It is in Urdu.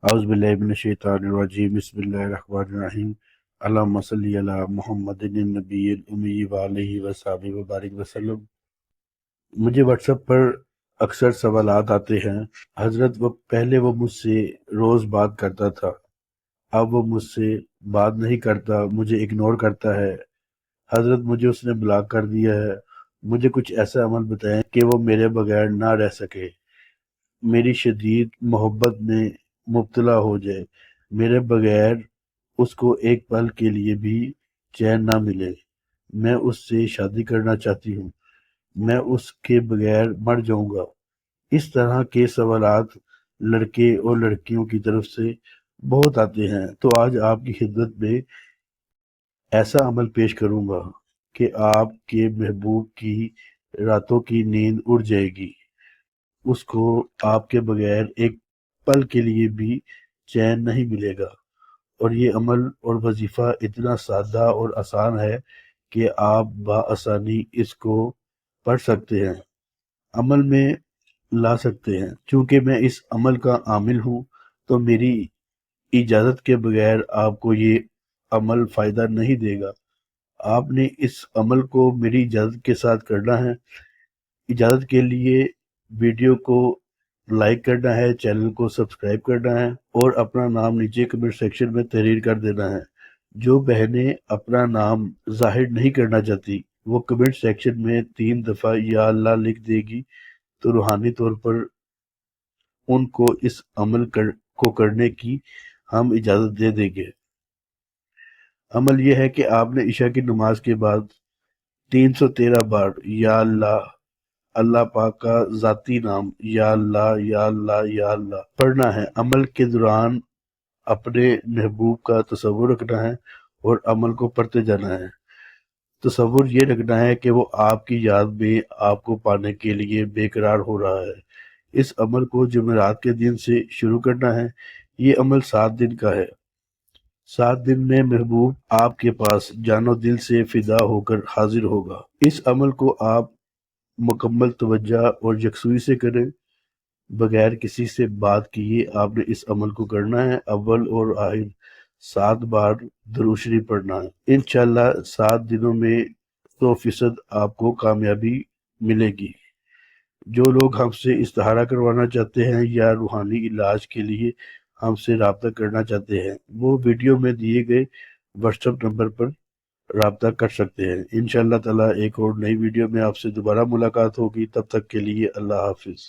اعوذ باللہ من الشیطان الرجیم بسم اللہ الرحمن الرحیم اللہم صلی علی محمد النبی الامی وآلہ وصحبہ وبارک وسلم۔ مجھے واٹس ایپ پر اکثر سوالات آتے ہیں، حضرت پہلے وہ مجھ سے روز بات کرتا تھا، اب وہ مجھ سے بات نہیں کرتا، مجھے اگنور کرتا ہے۔ حضرت مجھے اس نے بلاک کر دیا ہے، مجھے کچھ ایسا عمل بتائیں کہ وہ میرے بغیر نہ رہ سکے، میری شدید محبت میں مبتلا ہو جائے، میرے بغیر اس کو ایک پل کے لیے بھی چین نہ ملے۔ میں اس سے شادی کرنا چاہتی ہوں، میں اس کے بغیر مر جاؤں گا۔ اس طرح کے سوالات لڑکے اور لڑکیوں کی طرف سے بہت آتے ہیں، تو آج آپ کی خدمت میں ایسا عمل پیش کروں گا کہ آپ کے محبوب کی راتوں کی نیند اڑ جائے گی، اس کو آپ کے بغیر ایک پل کے لیے بھی چین نہیں ملے گا۔ اور یہ عمل اور وظیفہ اتنا سادہ اور آسان ہے کہ آپ بآسانی اس کو پڑھ سکتے ہیں، عمل میں لا سکتے ہیں۔ چونکہ میں اس عمل کا عامل ہوں تو میری اجازت کے بغیر آپ کو یہ عمل فائدہ نہیں دے گا۔ آپ نے اس عمل کو میری اجازت کے ساتھ کرنا ہے۔ اجازت کے لیے ویڈیو کو لائک کرنا ہے، چینل کو سبسکرائب کرنا ہے اور اپنا نام نیچے کمنٹ سیکشن میں تحریر کر دینا ہے۔ جو بہنیں اپنا نام ظاہر نہیں کرنا چاہتی وہ کمنٹ سیکشن میں 3 دفعہ یا اللہ لکھ دے گی تو روحانی طور پر ان کو اس عمل کو کرنے کی ہم اجازت دے دیں گے۔ عمل یہ ہے کہ آپ نے عشاء کی نماز کے بعد 313 بار یا اللہ، اللہ پاک کا ذاتی نام یا اللہ یا اللہ یا اللہ پڑھنا ہے۔ عمل کے دوران اپنے محبوب کا تصور رکھنا ہے اور عمل کو پڑھتے جانا ہے۔ تصور یہ رکھنا ہے کہ وہ آپ کی یاد میں آپ کو پانے کے لیے بے قرار ہو رہا ہے۔ اس عمل کو جمعرات کے دن سے شروع کرنا ہے۔ یہ عمل 7 دن کا ہے۔ 7 دن میں محبوب آپ کے پاس جان و دل سے فدا ہو کر حاضر ہوگا۔ اس عمل کو آپ مکمل توجہ اور یکسوئی سے کریں، بغیر کسی سے بات کیے آپ نے اس عمل کو کرنا ہے۔ اول اور آخر 7 بار درود شریف پڑھنا ہے۔ انشاءاللہ 7 دنوں میں 100% آپ کو کامیابی ملے گی۔ جو لوگ ہم سے استخارہ کروانا چاہتے ہیں یا روحانی علاج کے لیے ہم سے رابطہ کرنا چاہتے ہیں وہ ویڈیو میں دیے گئے واٹس ایپ نمبر پر رابطہ کر سکتے ہیں۔ انشاءاللہ تعالی ایک اور نئی ویڈیو میں آپ سے دوبارہ ملاقات ہوگی، تب تک کے لیے اللہ حافظ۔